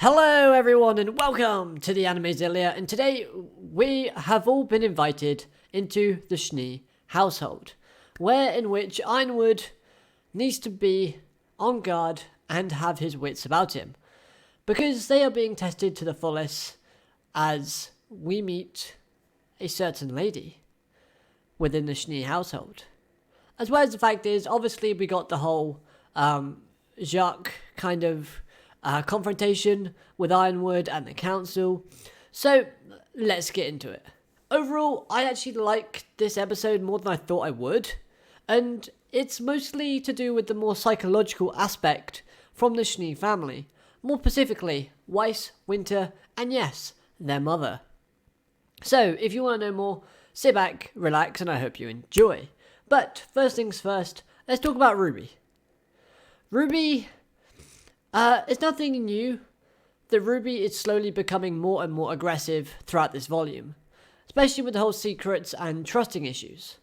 Hello everyone and welcome to the Anime Zillia, and today we have all been invited into the Schnee household, in which Ironwood needs to be on guard and have his wits about him, because they are being tested to the fullest as we meet a certain lady within the Schnee household. As well as the fact is, obviously we got the whole Jacques kind of confrontation with Ironwood and the council. So let's get into it. Overall, I actually like this episode more than I thought I would, and it's mostly to do with the more psychological aspect from the Schnee family, more specifically Weiss, Winter, and yes, their mother. So if you want to know more, sit back, relax, and I hope you enjoy. But first things first, let's talk about RWBY. RWBY, it's nothing new that RWBY is slowly becoming more and more aggressive throughout this volume, especially with the whole secrets and trusting issues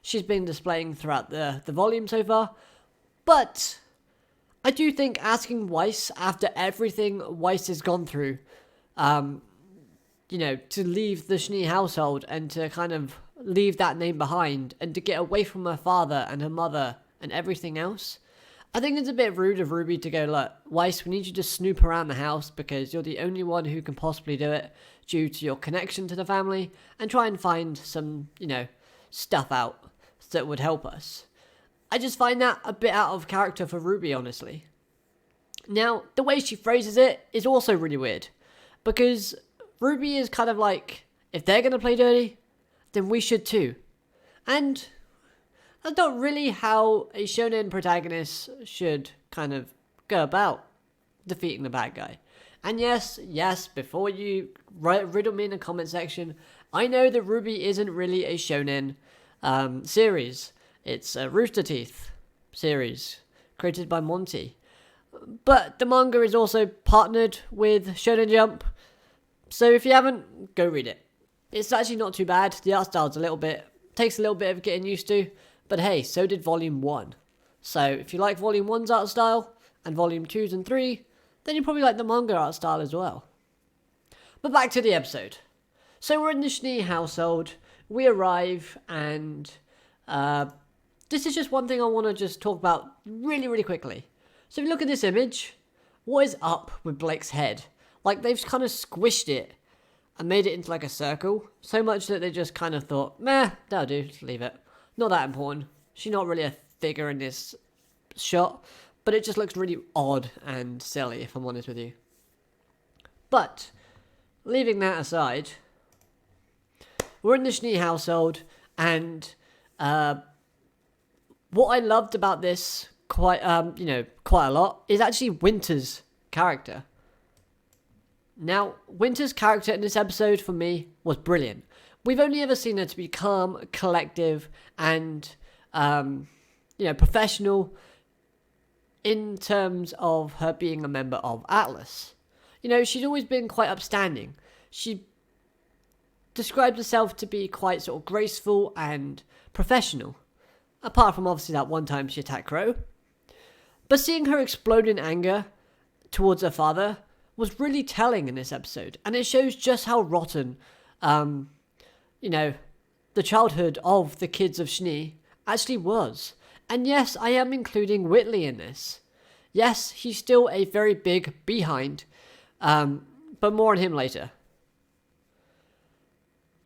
she's been displaying throughout the volume so far. But I do think asking Weiss, after everything Weiss has gone through, to leave the Schnee household and to kind of leave that name behind and to get away from her father and her mother and everything else, I think it's a bit rude of RWBY to go, look, Weiss, we need you to snoop around the house because you're the only one who can possibly do it due to your connection to the family, and try and find some, stuff out that would help us. I just find that a bit out of character for RWBY, honestly. Now, the way she phrases it is also really weird, because RWBY is kind of like, if they're going to play dirty, then we should too. And that's not really how a shonen protagonist should kind of go about defeating the bad guy. And yes, before you riddle me in the comment section, I know that RWBY isn't really a shonen series. It's a Rooster Teeth series created by Monty. But the manga is also partnered with Shonen Jump, so if you haven't, go read it. It's actually not too bad. The art style's takes a little bit of getting used to, but hey, so did Volume 1. So if you like Volume 1's art style, and Volume 2's and 3, then you probably like the manga art style as well. But back to the episode. So we're in the Schnee household, we arrive, and this is just one thing I want to just talk about really, really quickly. So if you look at this image, what is up with Blake's head? Like, they've kind of squished it and made it into like a circle, so much that they just kind of thought, meh, that'll do, just leave it. Not that important. She's not really a figure in this shot, but it just looks really odd and silly, if I'm honest with you. But, leaving that aside, we're in the Schnee household, and what I loved about this quite a lot is actually Winter's character. Now, Winter's character in this episode, for me, was brilliant. We've only ever seen her to be calm, collective, and, professional in terms of her being a member of Atlas. She's always been quite upstanding. She describes herself to be quite sort of graceful and professional, apart from obviously that one time she attacked Crow. But seeing her explode in anger towards her father was really telling in this episode, and it shows just how rotten, the childhood of the kids of Schnee actually was. And yes, I am including Whitley in this. Yes, he's still a very big behind, but more on him later.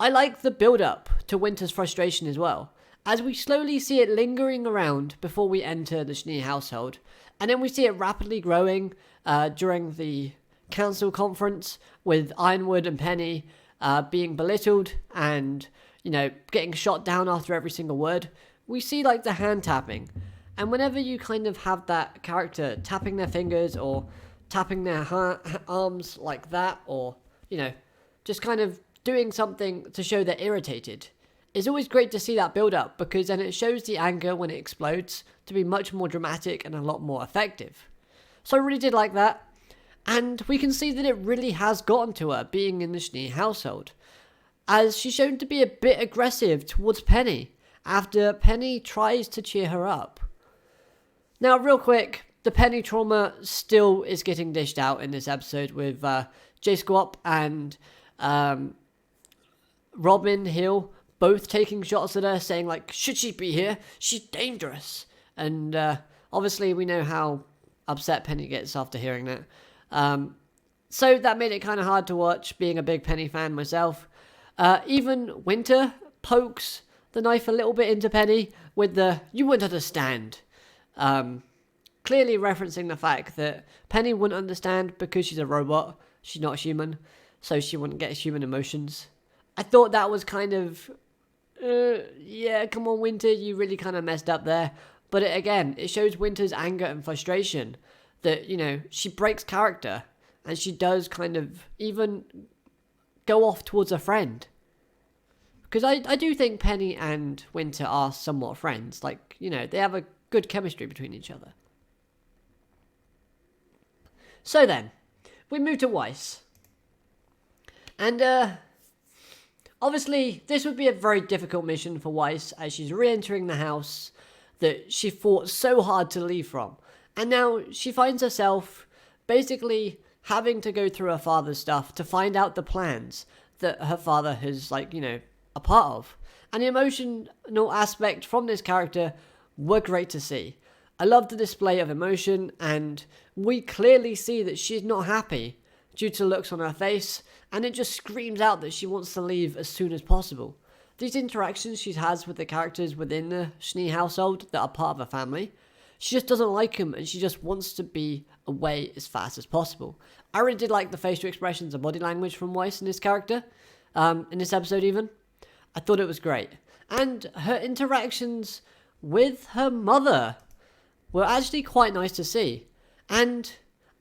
I like the build-up to Winter's frustration as well, as we slowly see it lingering around before we enter the Schnee household, and then we see it rapidly growing during the council conference with Ironwood and Penny being belittled and, getting shot down after every single word. We see like the hand tapping, and whenever you kind of have that character tapping their fingers or tapping their arms like that, or, just kind of doing something to show they're irritated, it's always great to see that build up, because then it shows the anger when it explodes to be much more dramatic and a lot more effective. So I really did like that. And we can see that it really has gotten to her being in the Schnee household, as she's shown to be a bit aggressive towards Penny after Penny tries to cheer her up. Now, real quick, the Penny trauma still is getting dished out in this episode with J Squop and Robin Hill both taking shots at her, saying like, should she be here? She's dangerous. And obviously we know how upset Penny gets after hearing that. So that made it kind of hard to watch, being a big Penny fan myself. Even Winter pokes the knife a little bit into Penny with the, you wouldn't understand. Clearly referencing the fact that Penny wouldn't understand because she's a robot. She's not human, so she wouldn't get human emotions. I thought that was kind of, yeah, come on, Winter, you really kind of messed up there. But it shows Winter's anger and frustration that, you know, she breaks character and she does kind of even go off towards a friend. Because I do think Penny and Winter are somewhat friends. Like, you know, they have a good chemistry between each other. So then, we move to Weiss. And, obviously, this would be a very difficult mission for Weiss as she's re-entering the house that she fought so hard to leave from. And now she finds herself basically having to go through her father's stuff to find out the plans that her father has, like, you know, a part of. And the emotional aspect from this character were great to see. I love the display of emotion, and we clearly see that she's not happy due to looks on her face, and it just screams out that she wants to leave as soon as possible. These interactions she has with the characters within the Schnee household that are part of her family, she just doesn't like them, and she just wants to be away as fast as possible. I really did like the facial expressions and body language from Weiss in this character, in this episode even. I thought it was great. And her interactions with her mother were actually quite nice to see. And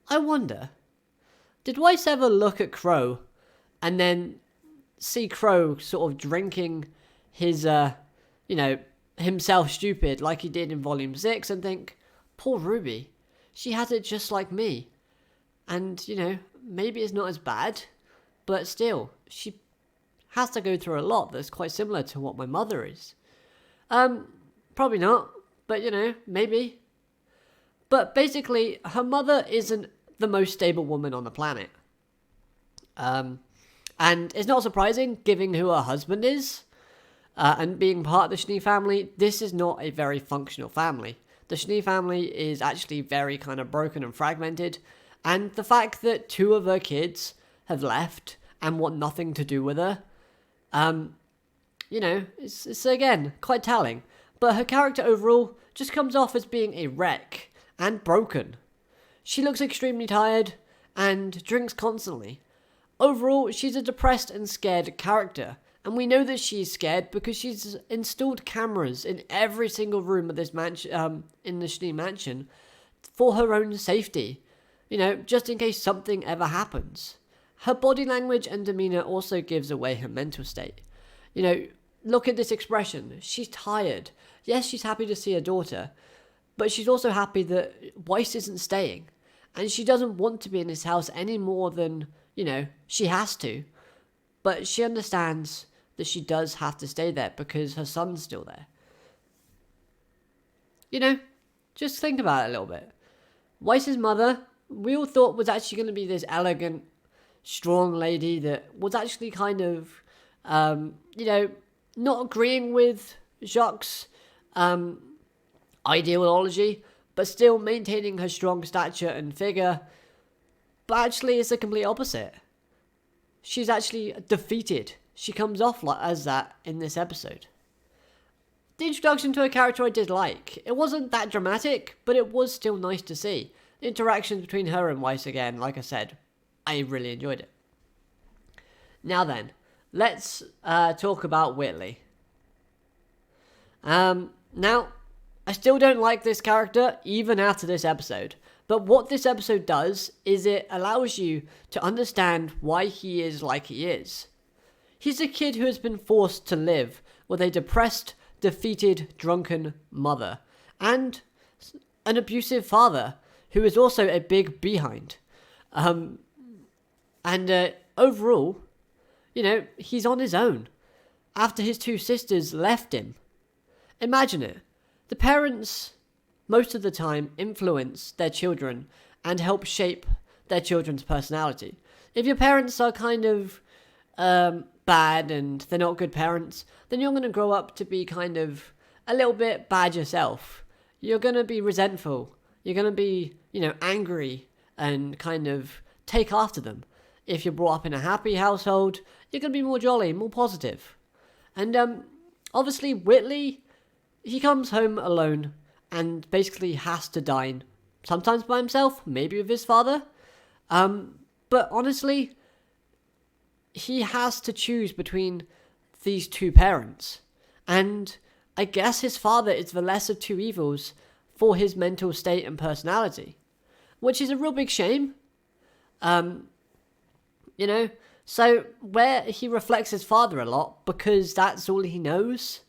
I wonder, did Weiss ever look at Crow and then see Crow sort of drinking his, himself stupid like he did in Volume 6 and think, poor RWBY, she has it just like me. And, you know, maybe it's not as bad, but still, she has to go through a lot that's quite similar to what my mother is. Probably not, but, you know, maybe. But basically, her mother isn't the most stable woman on the planet. And it's not surprising, given who her husband is, and being part of the Schnee family, this is not a very functional family. The Schnee family is actually very kind of broken and fragmented, and the fact that 2 of her kids have left and want nothing to do with her, you know, it's again, quite telling. But her character overall just comes off as being a wreck and broken. She looks extremely tired and drinks constantly. Overall, she's a depressed and scared character, and we know that she's scared because she's installed cameras in every single room of this mansion, in the Schnee mansion, for her own safety. You know, just in case something ever happens. Her body language and demeanor also gives away her mental state. You know, look at this expression. She's tired. Yes, she's happy to see her daughter, but she's also happy that Weiss isn't staying, and she doesn't want to be in this house any more than, you know, she has to. But she understands that she does have to stay there because her son's still there. You know, just think about it a little bit. Weiss's mother, we all thought was actually going to be this elegant, strong lady that was actually kind of, you know, not agreeing with Jacques' ideology, but still maintaining her strong stature and figure. But actually, it's the complete opposite. She's actually defeated. She comes off as that in this episode. The introduction to a character I did like. It wasn't that dramatic, but it was still nice to see. The interactions between her and Weiss again, like I said, I really enjoyed it. Now then, let's talk about Whitley. Now, I still don't like this character, even after this episode. But what this episode does is it allows you to understand why he is like he is. He's a kid who has been forced to live with a depressed, defeated, drunken mother. And an abusive father, who is also a big behind. Overall, you know, he's on his own. After his 2 sisters left him. Imagine it. The parents most of the time influence their children and help shape their children's personality. If your parents are kind of bad and they're not good parents, then you're going to grow up to be kind of a little bit bad yourself. You're going to be resentful. You're going to be, angry and kind of take after them. If you're brought up in a happy household, you're going to be more jolly, more positive. And obviously, Whitley, he comes home alone and basically has to dine. Sometimes by himself, maybe with his father. But honestly, he has to choose between these two parents. And I guess his father is the less of two evils for his mental state and personality. Which is a real big shame. So where he reflects his father a lot because that's all he knows,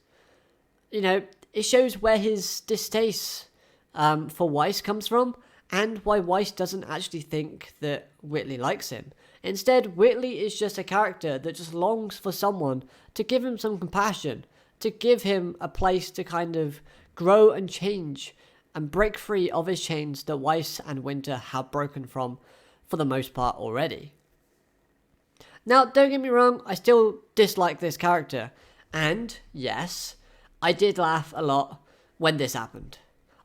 it shows where his distaste for Weiss comes from and why Weiss doesn't actually think that Whitley likes him. Instead, Whitley is just a character that just longs for someone to give him some compassion, to give him a place to kind of grow and change and break free of his chains that Weiss and Winter have broken from for the most part already. Now, don't get me wrong, I still dislike this character. And, yes, I did laugh a lot when this happened.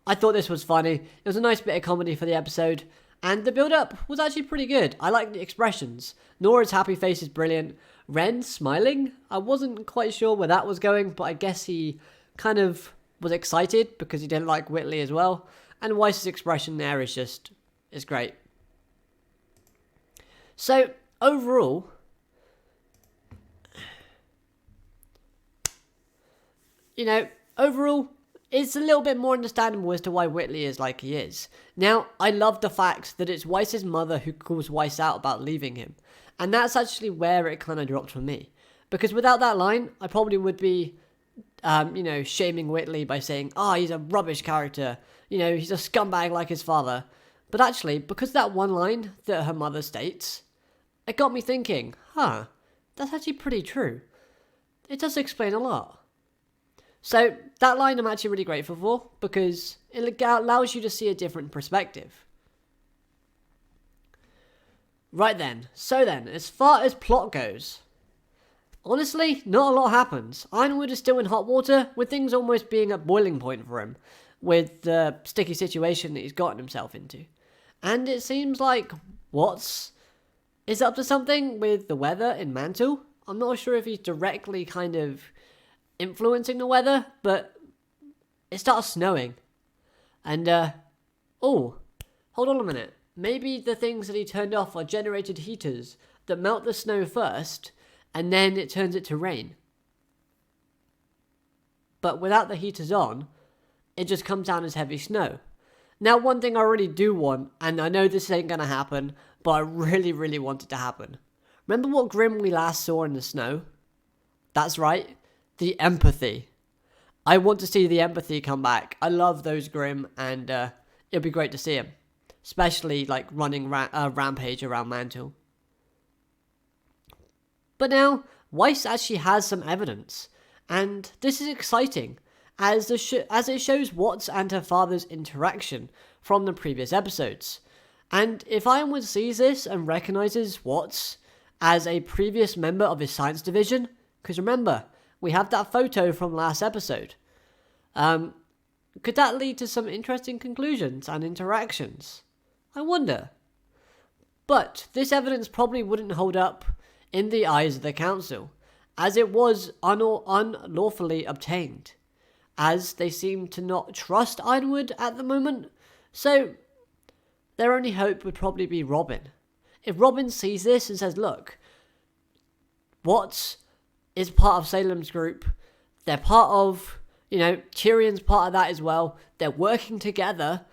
I thought this was funny. It was a nice bit of comedy for the episode. And the build-up was actually pretty good. I like the expressions. Nora's happy face is brilliant. Ren smiling? I wasn't quite sure where that was going, but I guess he kind of was excited because he didn't like Whitley as well. And Weiss's expression there is great. So, overall, it's a little bit more understandable as to why Whitley is like he is. Now, I love the fact that it's Weiss's mother who calls Weiss out about leaving him. And that's actually where it kind of dropped for me. Because without that line, I probably would be, shaming Whitley by saying, he's a rubbish character. He's a scumbag like his father. But actually, because that one line that her mother states, it got me thinking, that's actually pretty true. It does explain a lot. So, that line I'm actually really grateful for, because it allows you to see a different perspective. Right then, as far as plot goes, honestly, not a lot happens. Ironwood is still in hot water, with things almost being at boiling point for him, with the sticky situation that he's gotten himself into. And it seems like Watts is up to something with the weather in Mantle. I'm not sure if he's directly kind of influencing the weather, but it starts snowing. And, hold on a minute. Maybe the things that he turned off are generated heaters that melt the snow first, and then it turns it to rain. But without the heaters on, it just comes down as heavy snow. Now, one thing I really do want, and I know this ain't gonna happen, but I really, really want it to happen. Remember what Grimm we last saw in the snow? That's right, the empathy. I want to see the empathy come back. I love those Grimm, and it'll be great to see him. Especially, running rampage around Mantle. But now, Weiss actually has some evidence. And this is exciting, as it shows Watts and her father's interaction from the previous episodes. And if Ironwood sees this and recognizes Watts as a previous member of his science division, because remember, we have that photo from last episode, could that lead to some interesting conclusions and interactions? I wonder. But this evidence probably wouldn't hold up in the eyes of the council, as it was unlawfully obtained, as they seem to not trust Ironwood at the moment, so their only hope would probably be Robin. If Robin sees this and says, look, Watts is part of Salem's group, they're part of, Tyrion's part of that as well, they're working together,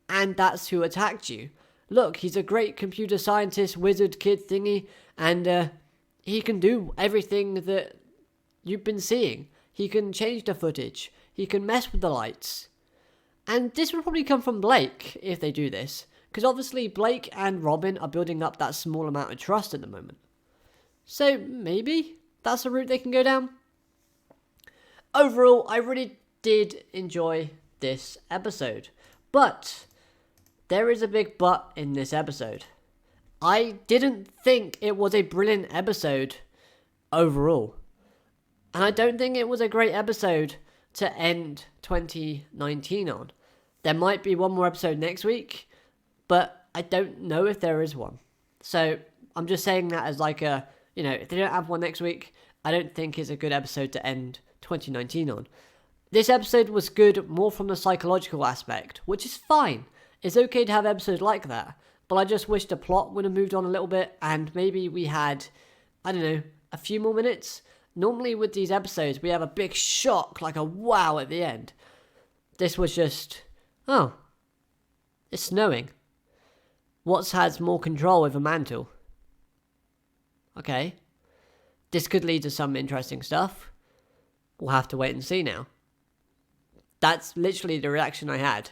and that's who attacked you. Look, he's a great computer scientist, wizard, kid thingy, and he can do everything that you've been seeing. He can change the footage. He can mess with the lights. And this would probably come from Blake if they do this, because obviously Blake and Robin are building up that small amount of trust at the moment. So maybe that's a route they can go down. Overall, I really did enjoy this episode. But there is a big but in this episode. I didn't think it was a brilliant episode overall. And I don't think it was a great episode to end 2019 on. There might be one more episode next week, but I don't know if there is one. So I'm just saying that as like a, if they don't have one next week, I don't think it's a good episode to end 2019 on. This episode was good more from the psychological aspect, which is fine. It's okay to have episodes like that, but I just wish the plot would have moved on a little bit and maybe we had, a few more minutes. Normally with these episodes, we have a big shock, like a wow at the end. This was just, oh, it's snowing. Watts has more control over Mantle. Okay. This could lead to some interesting stuff. We'll have to wait and see now. That's literally the reaction I had.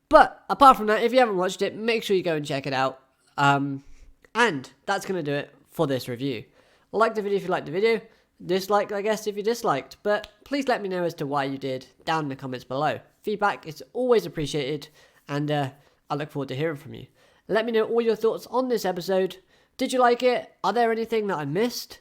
But apart from that, if you haven't watched it, make sure you go and check it out. And that's going to do it for this review. Like the video if you liked the video. Dislike, I guess, if you disliked. But please let me know as to why you did down in the comments below. Feedback is always appreciated. And I look forward to hearing from you. Let me know all your thoughts on this episode. Did you like it? Are there anything that I missed?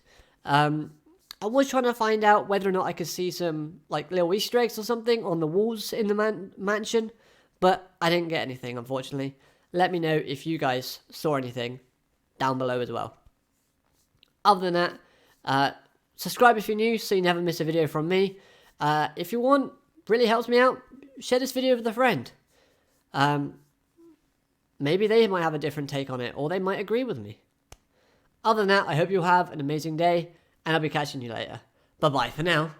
I was trying to find out whether or not I could see some little Easter eggs or something on the walls in the mansion. But I didn't get anything, unfortunately. Let me know if you guys saw anything down below as well. Other than that, subscribe if you're new so you never miss a video from me. If you want, really helps me out, share this video with a friend. Maybe they might have a different take on it, or they might agree with me. Other than that, I hope you'll have an amazing day, and I'll be catching you later. Bye-bye for now.